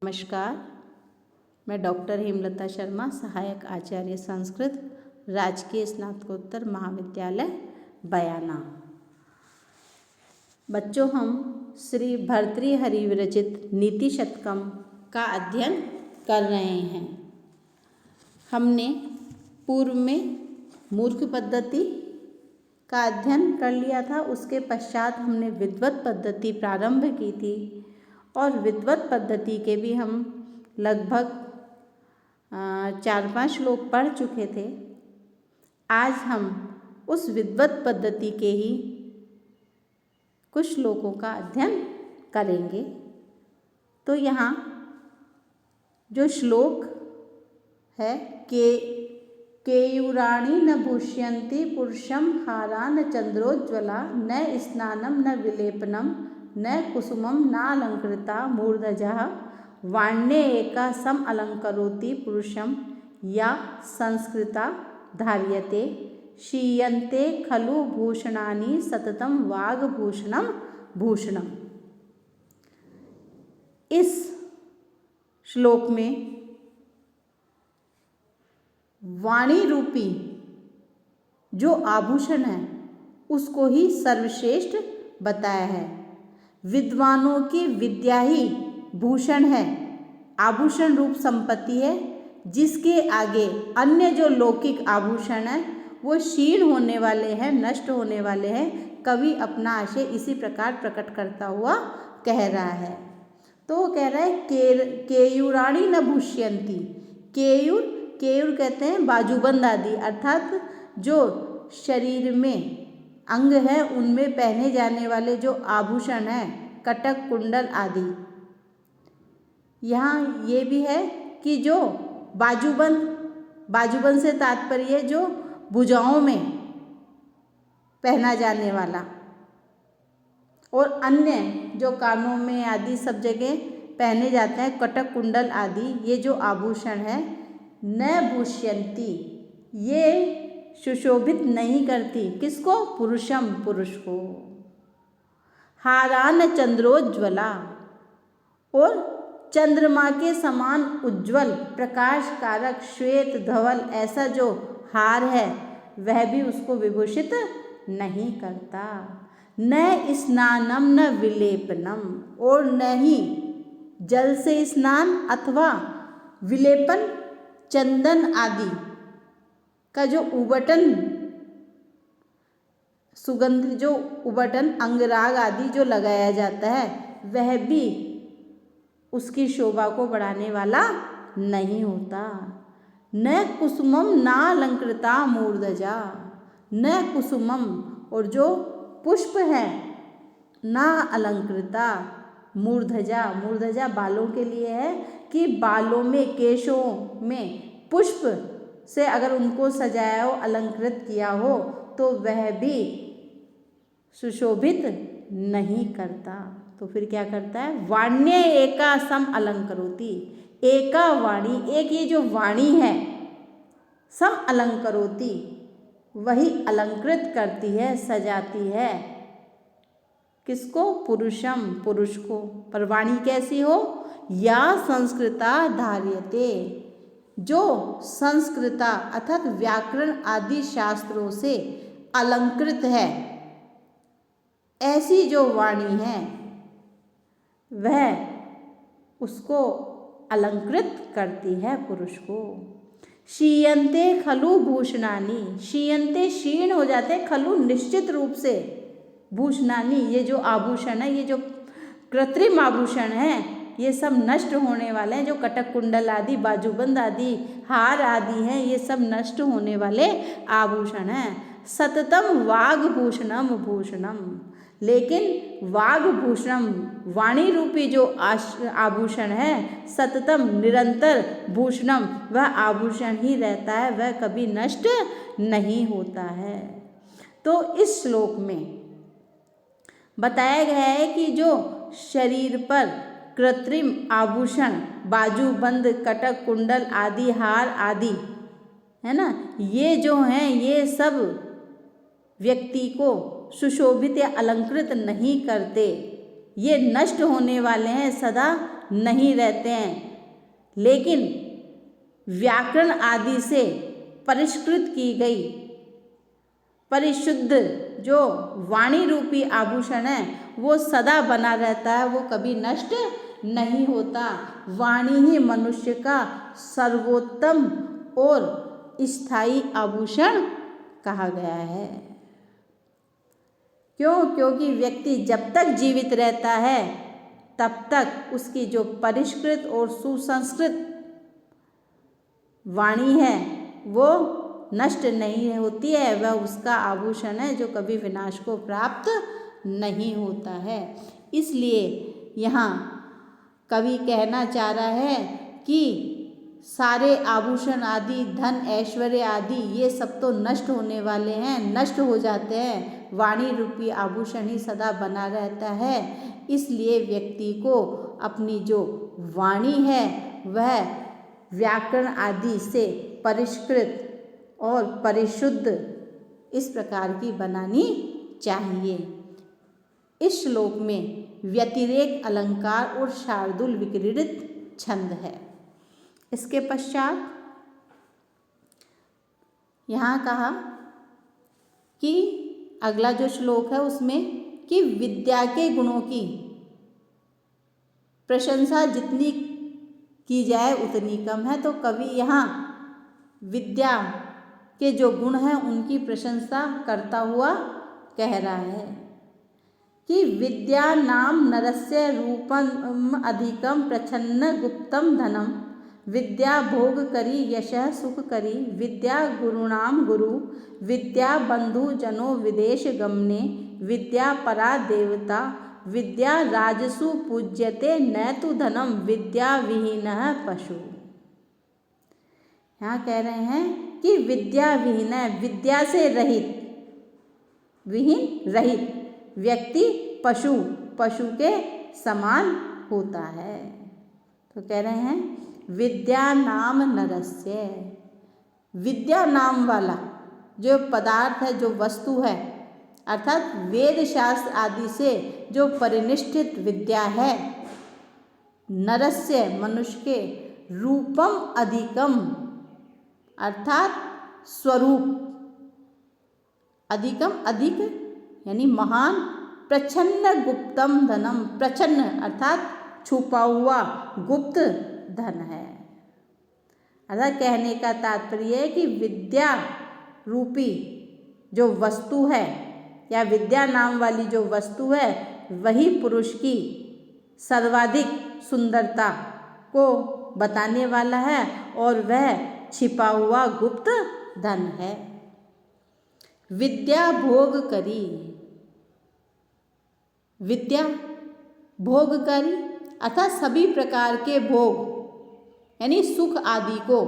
नमस्कार, मैं डॉक्टर हेमलता शर्मा, सहायक आचार्य संस्कृत, राजकीय स्नातकोत्तर महाविद्यालय बयाना। बच्चों, हम श्री भर्तृहरि विरचित नीति शतकम का अध्ययन कर रहे हैं। हमने पूर्व में मूर्ख पद्धति का अध्ययन कर लिया था। उसके पश्चात हमने विद्वत पद्धति प्रारंभ की थी और विद्वत पद्धति के भी हम लगभग 4-5 श्लोक पढ़ चुके थे। आज हम उस विद्वत पद्धति के ही कुछ श्लोकों का अध्ययन करेंगे। तो यहाँ जो श्लोक है केयूराणि न भूष्यन्ति पुरुषं हारा न चंद्रोज्ज्वला न स्नानं न विलेपनम न कुसुमं नालंकृता मूर्धजः वाण्ये एका सम अलंकरोति पुरुषं या संस्कृता धार्यते क्षीयन्ते खलु भूषणानि सततं वाग्भूषणं भूषणम्। इस श्लोक में वाणी रूपी जो आभूषण है उसको ही सर्वश्रेष्ठ बताया है। विद्वानों की विद्या ही भूषण है, आभूषण रूप संपत्ति है, जिसके आगे अन्य जो लौकिक आभूषण है वो क्षीण होने वाले हैं, नष्ट होने वाले हैं। कवि अपना आशय इसी प्रकार प्रकट करता हुआ कह रहा है। तो वो कह रहा है केयूराणि न भूष्यन्ति। केयूर कहते हैं बाजूबंद आदि, अर्थात जो शरीर में अंग है उनमें पहने जाने वाले जो आभूषण हैं, कटक कुंडल आदि। यहाँ ये भी है कि जो बाजूबंद से तात्पर्य जो भुजाओं में पहना जाने वाला, और अन्य जो कानों में आदि सब जगह पहने जाते हैं, कटक कुंडल आदि, ये जो आभूषण है न भूष्यन्ति, ये सुशोभित नहीं करती। किसको? पुरुषम, पुरुष को। हारान चंद्रोज्ज्वला, और चंद्रमा के समान उज्ज्वल प्रकाश कारक श्वेत धवल ऐसा जो हार है वह भी उसको विभूषित नहीं करता। न स्नानम न विलेपनम, और न ही जल से स्नान अथवा विलेपन, चंदन आदि का जो उबटन, सुगंध जो उबटन, अंगराग आदि जो लगाया जाता है वह भी उसकी शोभा को बढ़ाने वाला नहीं होता। न कुसुमम नालंकृता मूर्धजा, न कुसुमम, और जो पुष्प है, ना अलंकृता मूर्धजा बालों के लिए है कि बालों में, केशों में पुष्प से अगर उनको सजाया हो, अलंकृत किया हो तो वह भी सुशोभित नहीं करता। तो फिर क्या करता है? वाण्ये एका सम अलंकरोति, एका वाणी, एक ये जो वाणी है, सम अलंकरोति, वही अलंकृत करती है, सजाती है। किसको? पुरुषम, पुरुष को। पर वाणी कैसी हो? या संस्कृता धार्यते, जो संस्कृता अर्थात व्याकरण आदि शास्त्रों से अलंकृत है, ऐसी जो वाणी है वह उसको अलंकृत करती है, पुरुष को। क्षीयन्ते खलु भूषणानि, क्षीयन्ते क्षीण हो जाते, खलु निश्चित रूप से, भूषणानि ये जो आभूषण है, ये जो कृत्रिम आभूषण है, ये सब नष्ट होने वाले हैं। जो कटक कुंडल आदि, बाजूबंद आदि, हार आदि हैं, ये सब नष्ट होने वाले आभूषण हैं। सततम वाग्भूषणम भूषणम, लेकिन वाग्भूषणम, वाणी रूपी जो आभूषण है, सततम निरंतर, भूषणम वह आभूषण ही रहता है, वह कभी नष्ट नहीं होता है। तो इस श्लोक में बताया गया है कि जो शरीर पर कृत्रिम आभूषण, बाजूबंद, कटक कुंडल आदि, हार आदि है ना, ये जो हैं ये सब व्यक्ति को सुशोभित या अलंकृत नहीं करते। ये नष्ट होने वाले हैं, सदा नहीं रहते हैं, लेकिन व्याकरण आदि से परिष्कृत की गई परिशुद्ध जो वाणी रूपी आभूषण है वो सदा बना रहता है, वो कभी नष्ट नहीं होता। वाणी ही मनुष्य का सर्वोत्तम और स्थायी आभूषण कहा गया है। क्यों? क्योंकि व्यक्ति जब तक जीवित रहता है तब तक उसकी जो परिष्कृत और सुसंस्कृत वाणी है वो नष्ट नहीं होती है, वह उसका आभूषण है जो कभी विनाश को प्राप्त नहीं होता है। इसलिए यहाँ कवि कहना चाह रहा है कि सारे आभूषण आदि, धन ऐश्वर्य आदि ये सब तो नष्ट होने वाले हैं, नष्ट हो जाते हैं, वाणी रूपी आभूषण ही सदा बना रहता है। इसलिए व्यक्ति को अपनी जो वाणी है वह व्याकरण आदि से परिष्कृत और परिशुद्ध इस प्रकार की बनानी चाहिए। इस श्लोक में व्यतिरेक अलंकार और शार्दूल विक्रीडित छंद है। इसके पश्चात यहाँ कहा कि अगला जो श्लोक है उसमें कि विद्या के गुणों की प्रशंसा जितनी की जाए उतनी कम है। तो कवि यहाँ विद्या के जो गुण हैं उनकी प्रशंसा करता हुआ कह रहा है कि विद्या नाम नरस्य रूपम अधिकम प्रच्छन्न गुप्तम धनम, विद्या भोग करी यशः सुख करी, विद्या गुरुणाम गुरु, विद्या बंधु जनो विदेश गमने, विद्या परा देवता, विद्या राजसु पूज्यते नैतु धनम, विद्या विहीनः पशु। यहाँ कह रहे हैं कि विद्या विहीन है, विद्या से रहित, विहीन रहित व्यक्ति पशु के समान होता है। तो कह रहे हैं विद्या नाम नरस्य, विद्या नाम वाला जो पदार्थ है, जो वस्तु है, अर्थात वेद शास्त्र आदि से जो परिनिष्ठित विद्या है, नरस्य मनुष्य के, रूपम अधिकम अर्थात स्वरूप, अधिकम अधिक यानी महान, प्रच्छन्न गुप्तम धनम, प्रच्छन्न अर्थात छुपा हुआ गुप्त धन है। अर्थात कहने का तात्पर्य है कि विद्या रूपी जो वस्तु है या विद्या नाम वाली जो वस्तु है वही पुरुष की सर्वाधिक सुंदरता को बताने वाला है और वह छिपा हुआ गुप्त धन है। विद्या भोग करी, विद्या भोग करी अर्थात सभी प्रकार के भोग यानी सुख आदि को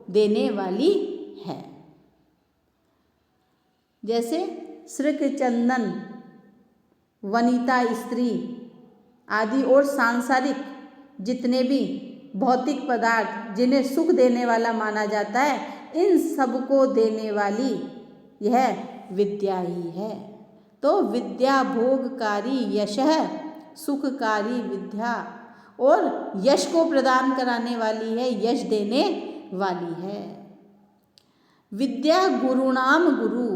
देने वाली है। जैसे श्रीक चंदन, वनिता स्त्री आदि और सांसारिक जितने भी भौतिक पदार्थ जिन्हें सुख देने वाला माना जाता है, इन सब को देने वाली यह विद्या ही है। तो विद्या भोगकारी यशः सुखकारी विद्या, और यश को प्रदान कराने वाली है, यश देने वाली है। विद्या गुरुणाम गुरु,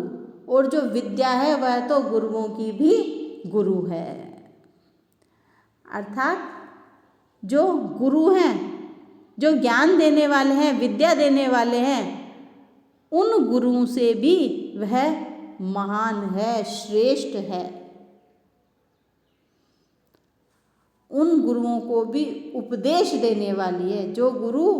और जो विद्या है वह तो गुरुओं की भी गुरु है। अर्थात जो गुरु हैं, जो ज्ञान देने वाले हैं, विद्या देने वाले हैं, उन गुरुओं से भी वह महान है, श्रेष्ठ है। उन गुरुओं को भी उपदेश देने वाली है। जो गुरु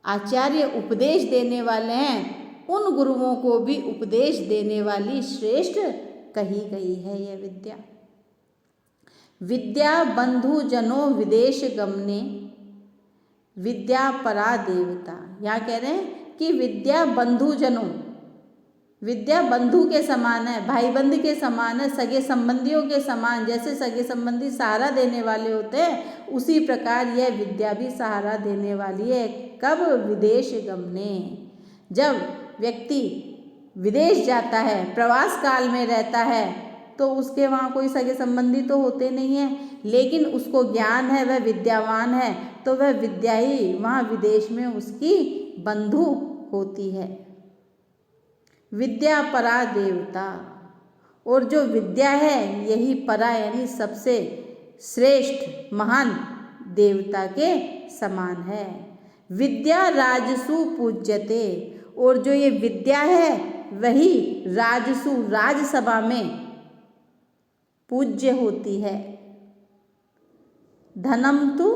आचार्य उपदेश देने वाले हैं, उन गुरुओं को भी उपदेश देने वाली श्रेष्ठ कही गई है यह विद्या। विद्या बंधु जनो विदेश गमने, विद्या परा देवता। यहाँ कह रहे हैं कि विद्या बंधु जनों, विद्या बंधु के समान है, भाई बंध के समान है, सगे संबंधियों के समान। जैसे सगे संबंधी सहारा देने वाले होते हैं, उसी प्रकार यह विद्या भी सहारा देने वाली है। कब? विदेश गमने, जब व्यक्ति विदेश जाता है, प्रवास काल में रहता है, तो उसके वहाँ कोई सगे संबंधी तो होते नहीं हैं, लेकिन उसको ज्ञान है, वह विद्यावान है, तो वह विद्या ही वहाँ विदेश में उसकी बंधु होती है। विद्या परा देवता, और जो विद्या है यही परा यानी सबसे श्रेष्ठ महान देवता के समान है। विद्या राजसु पूज्यते, और जो ये विद्या है वही राजसु राजसभा में पूज्य होती है। धनम तु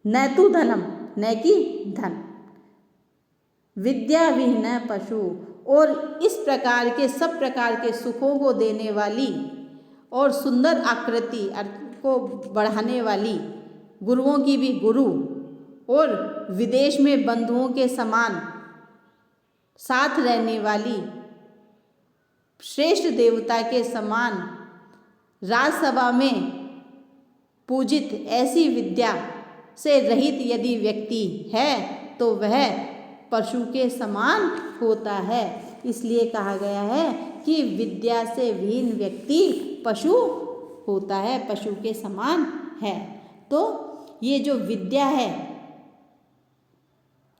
न तु धनम, न कि धन, विद्या विहीन पशु, और इस प्रकार के सब प्रकार के सुखों को देने वाली और सुंदर आकृति को बढ़ाने वाली, गुरुओं की भी गुरु और विदेश में बंधुओं के समान साथ रहने वाली, श्रेष्ठ देवता के समान राजसभा में पूजित ऐसी विद्या से रहित यदि व्यक्ति है तो वह पशु के समान होता है। इसलिए कहा गया है कि विद्या से विहीन व्यक्ति पशु होता है, पशु के समान है। तो ये जो विद्या है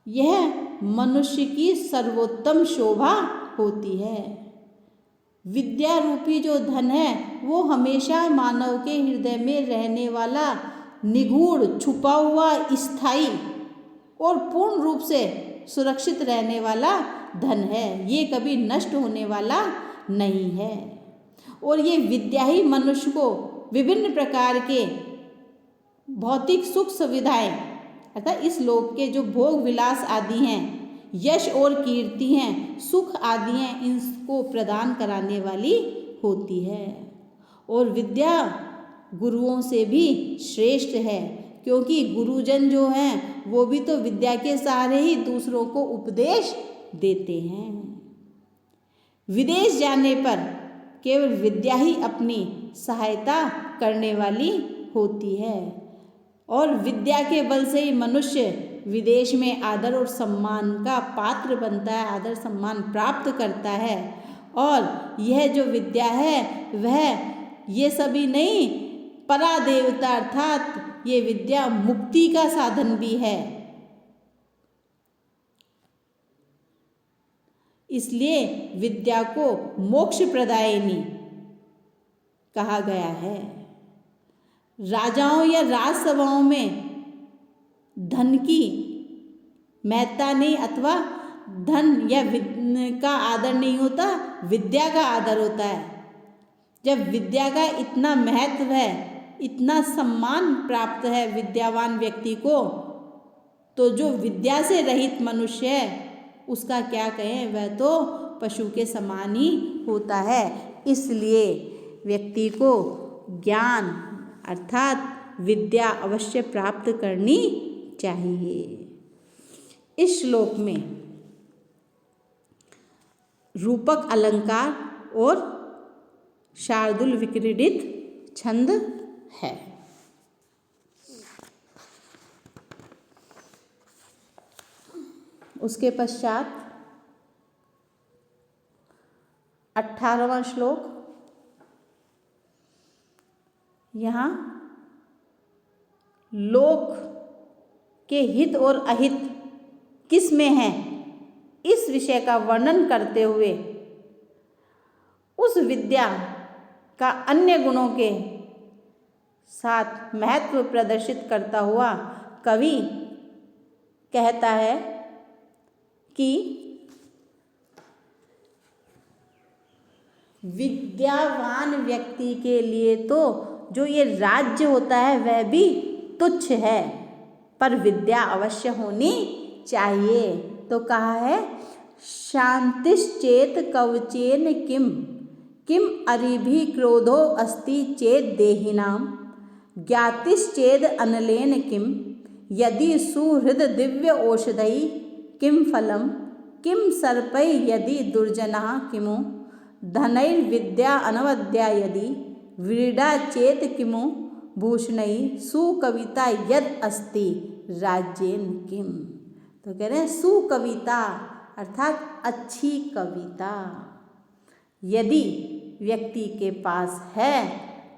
यह मनुष्य की सर्वोत्तम शोभा होती है। विद्या रूपी जो धन है वो हमेशा मानव के हृदय में रहने वाला निगूढ़, छुपा हुआ, स्थायी और पूर्ण रूप से सुरक्षित रहने वाला धन है। ये कभी नष्ट होने वाला नहीं है। और ये विद्या ही मनुष्य को विभिन्न प्रकार के भौतिक सुख सुविधाएं अर्थात इस लोक के जो भोग विलास आदि हैं, यश और कीर्ति हैं, सुख आदि हैं, इनको प्रदान कराने वाली होती है। और विद्या गुरुओं से भी श्रेष्ठ है, क्योंकि गुरुजन जो हैं वो भी तो विद्या के सहारे ही दूसरों को उपदेश देते हैं। विदेश जाने पर केवल विद्या ही अपनी सहायता करने वाली होती है, और विद्या के बल से ही मनुष्य विदेश में आदर और सम्मान का पात्र बनता है, आदर सम्मान प्राप्त करता है। और यह जो विद्या है वह ये सभी नहीं, परा देवता अर्थात ये विद्या मुक्ति का साधन भी है। इसलिए विद्या को मोक्ष प्रदायिनी कहा गया है। राजाओं या राजसभाओं में धन की महत्ता नहीं अथवा धन या का आदर नहीं होता, विद्या का आदर होता है। जब विद्या का इतना महत्व है, इतना सम्मान प्राप्त है विद्यावान व्यक्ति को, तो जो विद्या से रहित मनुष्य है उसका क्या कहें, वह तो पशु के समान ही होता है। इसलिए व्यक्ति को ज्ञान अर्थात विद्या अवश्य प्राप्त करनी चाहिए। इस श्लोक में रूपक अलंकार और शार्दूल विक्रीडित छंद है। उसके पश्चात 18वां श्लोक, यहाँ लोक के हित और अहित किस में है इस विषय का वर्णन करते हुए उस विद्या का अन्य गुणों के साथ महत्व प्रदर्शित करता हुआ कवि कहता है कि विद्यावान व्यक्ति के लिए तो जो ये राज्य होता है वह भी तुच्छ है, पर विद्या अवश्य होनी चाहिए। तो कहा है शांतिश्चेत कवचेन किम किम अरिभि क्रोधो अस्ति चेत देहिनाम ज्ञातिश्चेद अनलेन किम यदि सुहृद दिव्य औषधि किम फलम किम सर्पै यदि दुर्जनः किमु धनैर्विद्या अनवद्या यदि व्रीडा चेत किमु भूषणै सुकविता यद अस्ति राज्येन किम। तो कह रहे हैं सुकविता अर्थात अच्छी कविता, यदि व्यक्ति के पास है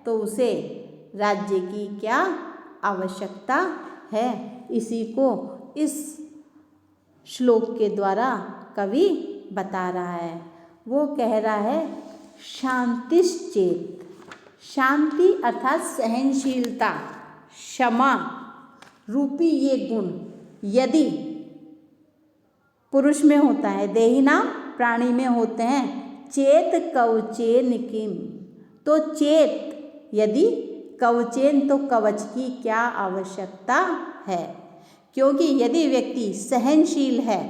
तो उसे राज्य की क्या आवश्यकता है। इसी को इस श्लोक के द्वारा कवि बता रहा है। वो कह रहा है शांतिश्चेत, शांति अर्थात सहनशीलता, क्षमा रूपी ये गुण यदि पुरुष में होता है, देहिनाम प्राणी में होते हैं, चेत कवचेन किम, तो चेत यदि कवचेन तो कवच की क्या आवश्यकता है। क्योंकि यदि व्यक्ति सहनशील है,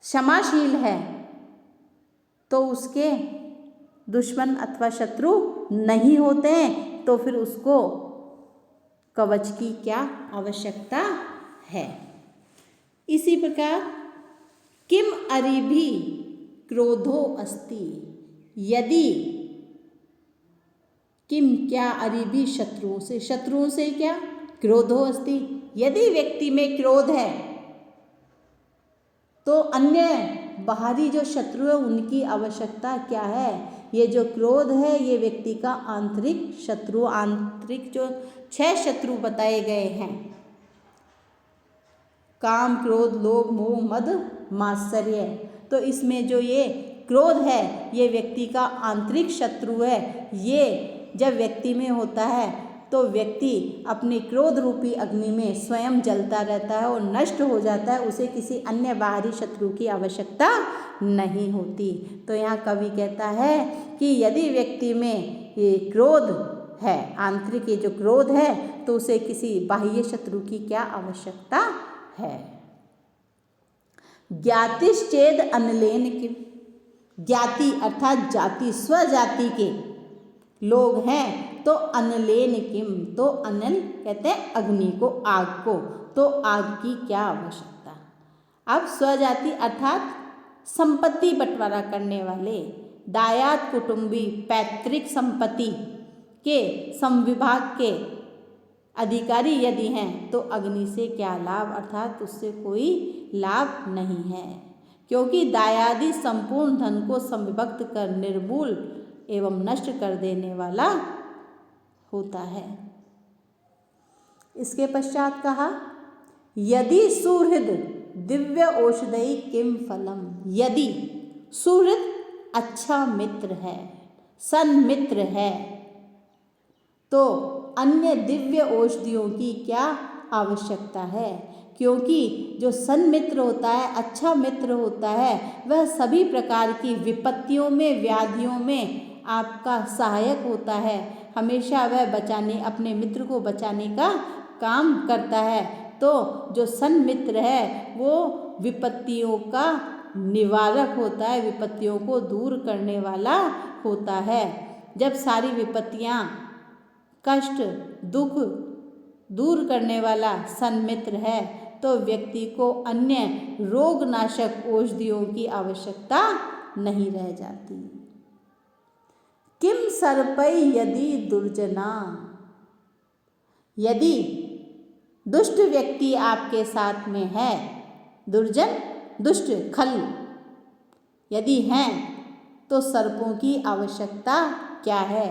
क्षमाशील है, तो उसके दुश्मन अथवा शत्रु नहीं होते हैं, तो फिर उसको कवच की क्या आवश्यकता है। इसी प्रकार किम अरिभि क्रोधो अस्ति, यदि किम क्या अरिभि शत्रुओं से, शत्रुओं से क्या क्रोधो अस्ति, यदि व्यक्ति में क्रोध है तो अन्य बाहरी जो शत्रु है उनकी आवश्यकता क्या है। ये जो क्रोध है ये व्यक्ति का आंतरिक शत्रु, आंतरिक जो 6 शत्रु बताए गए हैं, काम क्रोध लोभ मोह मद मात्सर्य, तो इसमें जो ये क्रोध है ये व्यक्ति का आंतरिक शत्रु है। ये जब व्यक्ति में होता है तो व्यक्ति अपने क्रोध रूपी अग्नि में स्वयं जलता रहता है और नष्ट हो जाता है, उसे किसी अन्य बाहरी शत्रु की आवश्यकता नहीं होती। तो यहाँ कवि कहता है कि यदि व्यक्ति में ये क्रोध है, आंतरिक ये जो क्रोध है, तो उसे किसी बाह्य शत्रु की क्या आवश्यकता है। ज्ञातिश्चेद अनलेन किम, ज्ञाति अर्थात जाति स्वजाति के लोग हैं तो अनलेन किम, तो अनल कहते हैं अग्नि को, आग को, तो आग की क्या आवश्यकता। अब स्वजाति अर्थात संपत्ति बंटवारा करने वाले, दायाद कुटुंबी पैतृक संपत्ति के संविभाग के अधिकारी यदि हैं तो अग्नि से क्या लाभ, अर्थात उससे कोई लाभ नहीं है। क्योंकि दायादि संपूर्ण धन को संविभक्त कर निर्मूल एवं नष्ट कर देने वाला होता है। इसके पश्चात कहा यदि सुहृद दिव्य औषधि किम फलम, यदि सुहृद अच्छा मित्र है, सन्मित्र है, तो अन्य दिव्य औषधियों की क्या आवश्यकता है। क्योंकि जो सन्मित्र होता है, अच्छा मित्र होता है, वह सभी प्रकार की विपत्तियों में, व्याधियों में आपका सहायक होता है। हमेशा वह बचाने, अपने मित्र को बचाने का काम करता है। तो जो सन्मित्र है वो विपत्तियों का निवारक होता है, विपत्तियों को दूर करने वाला होता है। जब सारी विपत्तियाँ, कष्ट, दुख दूर करने वाला सन्मित्र है तो व्यक्ति को अन्य रोगनाशक औषधियों की आवश्यकता नहीं रह जाती। किम सर्पै यदि दुर्जना, यदि दुष्ट व्यक्ति आपके साथ में है, दुर्जन दुष्ट खल यदि हैं तो सर्पों की आवश्यकता क्या है।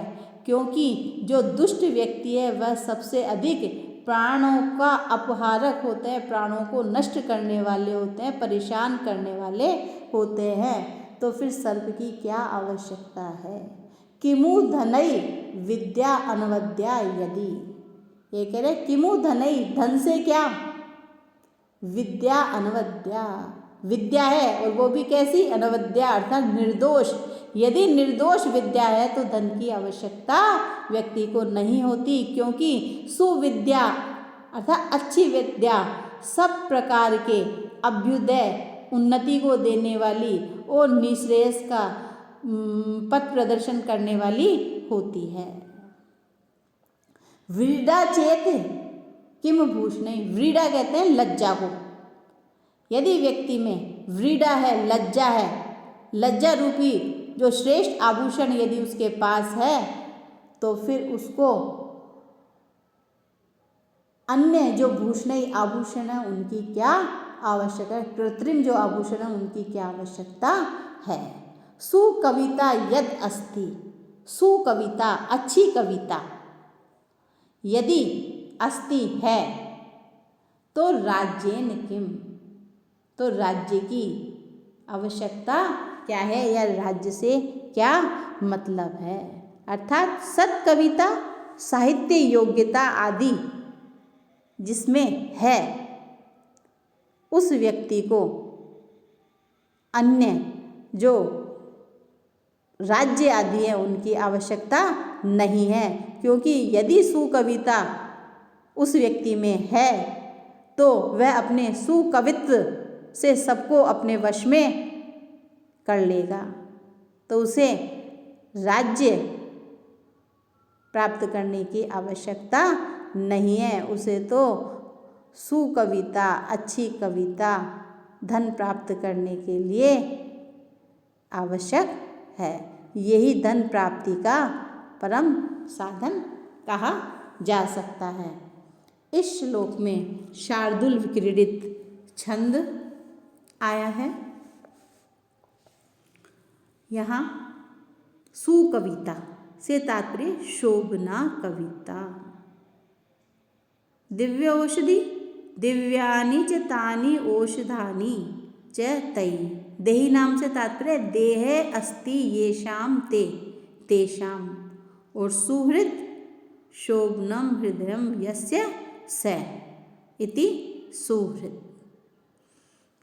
क्योंकि जो दुष्ट व्यक्ति है वह सबसे अधिक प्राणों का अपहारक होते हैं, प्राणों को नष्ट करने वाले होते हैं, परेशान करने वाले होते हैं। तो फिर सर्प की क्या आवश्यकता है। किमु धनई विद्या अनवद्या यदि, ये कह रहे किमु धनई, धन से क्या, विद्या अनवद्या, विद्या है और वो भी कैसी, अनवद्या अर्थात निर्दोष। यदि निर्दोष विद्या है तो धन की आवश्यकता व्यक्ति को नहीं होती। क्योंकि सुविद्या अर्थात अच्छी विद्या सब प्रकार के अभ्युदय, उन्नति को देने वाली और निश्रेयस का पथ प्रदर्शन करने वाली होती है। व्रीडा चेत किम भूषणे, व्रीडा कहते हैं लज्जा को। यदि व्यक्ति में व्रीडा है, लज्जा है, लज्जा रूपी जो श्रेष्ठ आभूषण यदि उसके पास है तो फिर उसको अन्य जो भूषण आभूषण है उनकी क्या आवश्यकता है, कृत्रिम जो आभूषण है उनकी क्या आवश्यकता है। सुकविता यद अस्ति, सुकविता अच्छी कविता, यदि अस्ति है तो राज्येन किम, तो राज्य की आवश्यकता क्या है या राज्य से क्या मतलब है। अर्थात सत कविता साहित्य योग्यता आदि जिसमें है उस व्यक्ति को अन्य जो राज्य आदि है उनकी आवश्यकता नहीं है, क्योंकि यदि सुकविता उस व्यक्ति में है तो वह अपने सुकवित्व से सबको अपने वश में कर लेगा, तो उसे राज्य प्राप्त करने की आवश्यकता नहीं है। उसे तो सुकविता अच्छी कविता धन प्राप्त करने के लिए आवश्यक है। यही धन प्राप्ति का परम साधन कहा जा सकता है। इस श्लोक में शार्दूल विक्रीडित छंद आया है। यहाँ सुकविता से तात्पर्य शोभना कविता। दिव्य औषधि दिव्यानि च तानि औषधानि च तयि, देहि नाम से तात्पर्य देह अस्ति येषाम ते तेषाम, और सुहृद शोभनम हृदयम यस्य स इति सुहृद।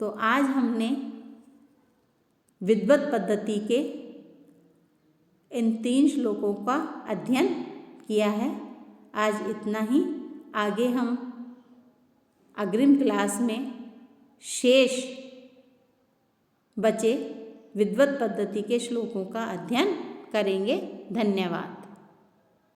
तो आज हमने विद्वत पद्धति के इन 3 श्लोकों का अध्ययन किया है। आज इतना ही। आगे हम अग्रिम क्लास में शेष बचे विद्वत पद्धति के श्लोकों का अध्ययन करेंगे। धन्यवाद।